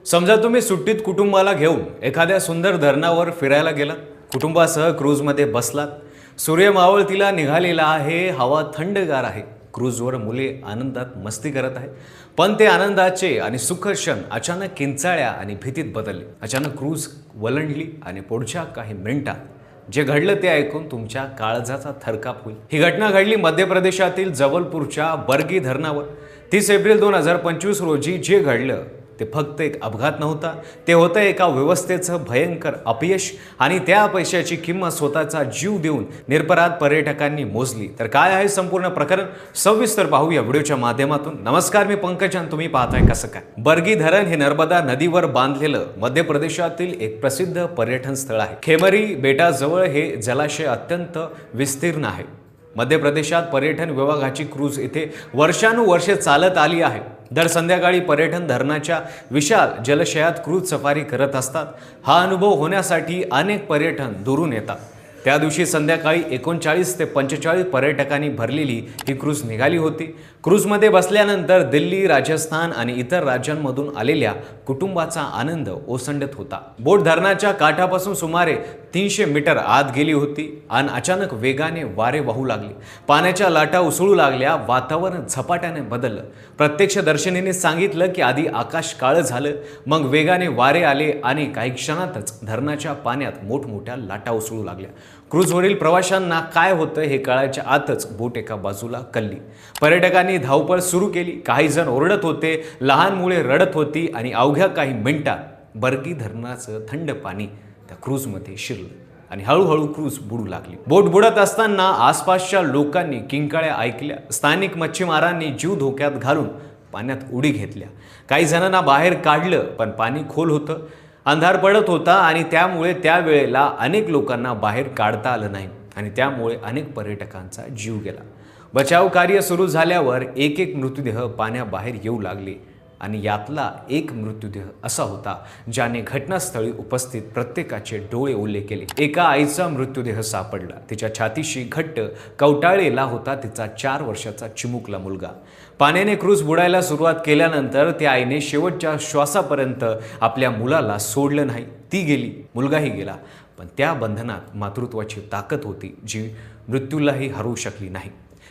समजा तुम्ही सुट्टीत कुटुंबाला घेऊन एखाद्या सुंदर धरणावर फिरायला गेलात, कुटुंबासह क्रूजमध्ये बसलात. सूर्य मावळतीला निघालेला आहे, हवा थंडगार आहे. क्रूजवर मुले आनंदात मस्ती करत आहे. पण ते आनंदाचे आणि सुखद क्षण अचानक किंचाळ्या आणि भीतीत बदलले. अचानक क्रूज वलंडली आणि पुढच्या काही मिनिटात जे घडलं ते ऐकून तुमच्या काळजाचा थरकाप होईल. ही घटना घडली मध्य प्रदेशातील जबलपूरच्या बर्गी धरणावर. 30 एप्रिल 2025 रोजी जे घडलं ते फक्त एक अपघात नव्हता, ते होतं एका व्यवस्थेचं भयंकर अपयश. आणि त्या पैशाची किंमत स्वतःचा जीव देऊन निरपराध पर्यटकांनी मोजली. तर काय आहे संपूर्ण प्रकरण, सविस्तर पाहू या व्हिडिओच्या माध्यमातून. नमस्कार, मी पंकज आणि तुम्ही पाहताय कसं काय. बर्गी धरण हे नर्मदा नदीवर बांधलेलं मध्य प्रदेशातील एक प्रसिद्ध पर्यटन स्थळ आहे. खेमरी बेटाजवळ हे जलाशय अत्यंत विस्तीर्ण आहे. मध्य प्रदेशात पर्यटन विभागाची क्रूज इथे वर्षानुवर्षे चालत आली आहे. दर संध्याकाळी पर्यटन धरणाच्या विशाल जलाशयात क्रूज सफारी करत असतात. हा अनुभव होण्यासाठी अनेक पर्यटन दुरून येतात. त्या दिवशी संध्याकाळी 39 ते 45 पर्यटकांनी भरलेली ही क्रूज निघाली होती. क्रूजमध्ये बसल्यानंतर दिल्ली, राजस्थान आणि इतर राज्यांमधून आलेल्या कुटुंबाचा आनंद ओसंडत होता. बोट धरणाच्या काठापासून सुमारे 300 मीटर आत गेली होती आणि अचानक वेगाने वारे वाहू लागले. पाण्याच्या लाटा उसळू लागल्या. वातावरण झपाट्याने बदललं. प्रत्यक्षदर्शींनी सांगितलं की आधी आकाश काळं झालं, मग वेगाने वारे आले आणि काही क्षणातच धरणाच्या पाण्यात मोठमोठ्या लाटा उसळू लागल्या. क्रूजवरील प्रवाशांना काय होतं हे कळायच्या आतच बोट एका बाजूला कलली. पर्यटकांनी धावपळ सुरू केली. काही जण ओरडत होते, लहान मुले रडत होती आणि अवघ्या काही मिनिटात बर्गी धरणाचं थंड पाणी त्या क्रूजमध्ये शिरलं आणि हळूहळू क्रूज बुडू लागली. बोट बुडत असताना आसपासच्या लोकांनी किंकाळ्या ऐकल्या. स्थानिक मच्छीमारांनी जीव धोक्यात घालून पाण्यात उडी घेतल्या. काही जणांना बाहेर काढलं, पण पाणी खोल होतं, अंधार पडत होता आणि त्यामुळे त्यावेळेला अनेक लोकांना बाहेर काढता आलं नाही आणि त्यामुळे अनेक पर्यटकांचा जीव गेला. बचाव कार्य सुरू झाल्यावर एक एक मृतदेह पाण्याबाहेर येऊ लागले आणि यातला एक मृतदेह असा होता ज्याने घटनास्थळी उपस्थित प्रत्येकाचे डोळे ओले केले. एका आईचा मृतदेह सापडला. तिच्या छातीशी घट्ट कवटाळलेला होता तिचा 4 वर्षाचा चिमुकला मुलगा. पाण्याने क्रूज बुडायला सुरुवात केल्यानंतर त्या आईने शेवटच्या श्वासापर्यंत आपल्या मुलाला सोडलं नाही. ती गेली, मुलगाही गेला, पण त्या बंधनात मातृत्वाची ताकद होती जी मृत्यूलाही हरवू शकली नाही.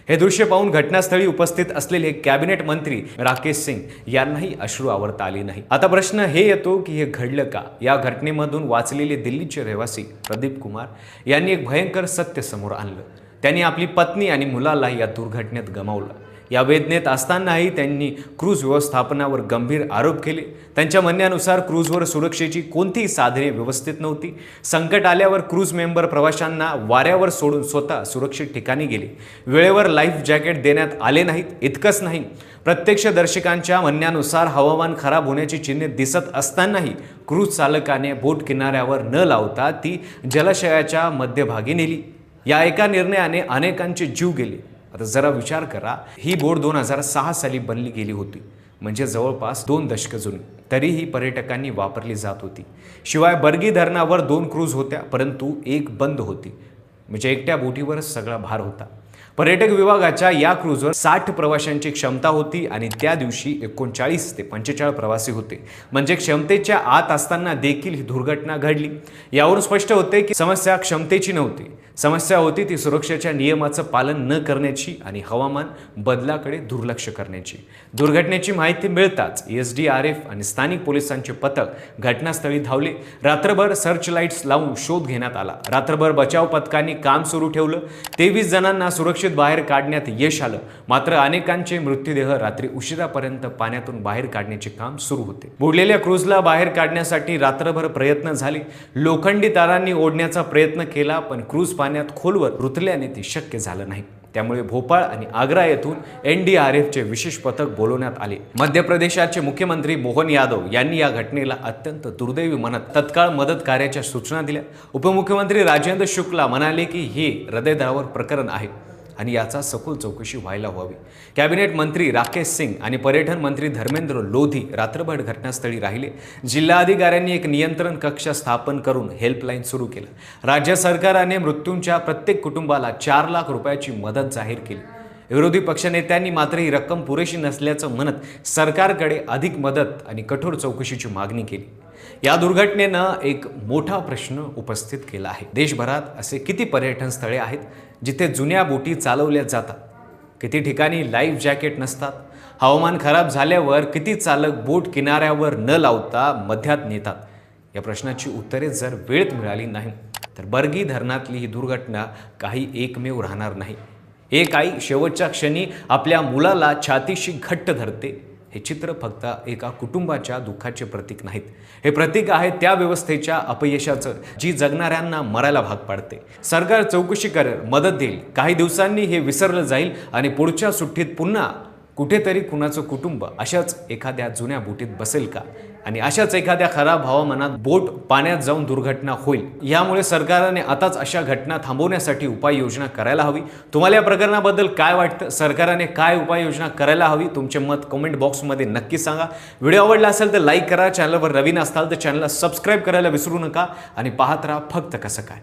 हे दृश्य पाहून घटनास्थळी उपस्थित असलेले कॅबिनेट मंत्री राकेश सिंग यांनाही अश्रू आवरता आले नाही. आता प्रश्न हे येतो की हे घडलं का? या घटनेमधून वाचलेले दिल्लीचे रहिवासी प्रदीप कुमार यांनी एक भयंकर सत्य समोर आणलं. त्यांनी आपली पत्नी आणि मुलाला या दुर्घटनेत गमावलं. या वेदनेत असतानाही त्यांनी क्रूज व्यवस्थापनावर गंभीर आरोप केले. त्यांच्या म्हणण्यानुसार क्रूजवर सुरक्षेची कोणतीही साधने व्यवस्थित नव्हती. संकट आल्यावर क्रूज मेंबर प्रवाशांना वाऱ्यावर सोडून स्वतः सुरक्षित ठिकाणी गेले. वेळेवर लाईफ जॅकेट देण्यात आले नाहीत. इतकंच नाही, प्रत्यक्षदर्शकांच्या म्हणण्यानुसार हवामान खराब होण्याची चिन्हे दिसत असतानाही क्रूज चालकाने बोट किनाऱ्यावर न लावता ती जलाशयाच्या मध्यभागी नेली. या एका निर्णयाने अनेकांचे जीव गेले. आता जरा विचार करा, ही बोट 2006 साली बनली गेली होती, म्हणजे जवळपास 2 दशकं जुनी. तरीही पर्यटकांनी वापरली जात होती. शिवाय बर्गी धरणावर 2 क्रूज होत्या, परंतु एक बंद होती, म्हणजे एकट्या बोटीवरच सगळा भार होता. पर्यटक विभागाच्या या क्रूजवर 60 प्रवाशांची क्षमता होती आणि त्या दिवशी 39 ते 45 प्रवासी होते, म्हणजे क्षमतेच्या आत असताना देखील ही दुर्घटना घडली. यावरून स्पष्ट होते की समस्या क्षमतेची नव्हती, समस्या होती ती सुरक्षेच्या नियमाचं पालन न करण्याची आणि हवामान बदलाकडे दुर्लक्ष करण्याची. दुर्घटनेची माहिती मिळताच SDRF आणि स्थानिक पोलिसांचे पथक घटनास्थळी धावले. रात्रभर सर्च लाईट्स लावून शोध घेण्यात आला. रात्रभर बचाव पथकांनी काम सुरू ठेवलं. 23 जणांना सुरक्षित बाहेर काढण्यात यश आलं. मात्र अनेकांचे मृतदेह रात्री उशिरापर्यंत पाण्यातून बाहेर काढण्याचे काम सुरू होते. बुडलेल्या क्रूजला बाहेर काढण्यासाठी रात्रभर प्रयत्न झाले. लोखंडी तारांनी ओढण्याचा प्रयत्न केला, पण क्रूज पाण्यात खोलवर रुतल्याने ते शक्य झालं नाही. त्यामुळे भोपाळ आणि आग्रा येथून NDRFचे विशेष पथक बोलवण्यात आले. मध्य प्रदेशाचे मुख्यमंत्री मोहन यादव यांनी या घटनेला अत्यंत दुर्दैवी म्हणत तत्काळ मदत कार्याच्या सूचना दिल्या. उपमुख्यमंत्री राजेंद्र शुक्ला म्हणाले की हे हृदयद्रावक प्रकरण आहे आणि याचा सखोल चौकशी व्हायला हवी. कॅबिनेट मंत्री राकेश सिंग आणि पर्यटन मंत्री धर्मेंद्र लोधी रात्रभर घटनास्थळी राहिले. जिल्हाधिकाऱ्यांनी एक नियंत्रण कक्ष स्थापन करून हेल्पलाईन सुरू केलं. राज्य सरकारने मृत्यूंच्या प्रत्येक कुटुंबाला 4 लाख रुपयाची मदत जाहीर केली. विरोधी पक्षनेत्यांनी मात्र ही रक्कम पुरेशी नसल्याचं म्हणत सरकारकडे अधिक मदत आणि कठोर चौकशीची मागणी केली. या दुर्घटनेनं एक मोठा प्रश्न उपस्थित केला आहे. देशभरात असे किती पर्यटन स्थळे आहेत जिथे जुन्या बोटी चालवल्या जातात? किती ठिकाणी लाईफ जॅकेट नसतात? हवामान खराब झाल्यावर किती चालक बोट किनाऱ्यावर न लावता मध्यात नेतात? या प्रश्नाची उत्तरे जर वेळेत मिळाली नाही तर बर्गी धरणातली ही दुर्घटना काही एकमेव राहणार नाही. एक आई शेवटच्या क्षणी आपल्या मुलाला छातीशी घट्ट धरते. हे चित्र फक्त एका कुटुंबाच्या दुःखाचे प्रतीक नाहीत. हे प्रतीक आहे त्या व्यवस्थेच्या अपयशाचं जी जगणाऱ्यांना मरायला भाग पाडते. सरकार चौकशी करेल, मदत देईल, काही दिवसांनी हे विसरलं जाईल आणि पुढच्या सुट्टीत पुन्हा कुठेतरी कुणाचं कुटुंब अशाच एखाद्या जुन्या बोटीत बसेल का? आणि अशाच एखाद्या खराब हवामानात बोट पाण्यात जाऊन दुर्घटना होईल. यामुळे सरकारने आताच अशा घटना थांबवण्यासाठी उपाययोजना करायला हवी. तुम्हाला या प्रकरणाबद्दल काय वाटतं? सरकारने काय उपाययोजना करायला हवी? तुमचे मत कमेंट बॉक्समध्ये नक्की सांगा. व्हिडिओ आवडला असेल तर लाईक करा. चॅनलवर नवीन असाल तर चॅनलला सबस्क्राईब करायला विसरू नका आणि पाहत राहा फक्त कसं काय.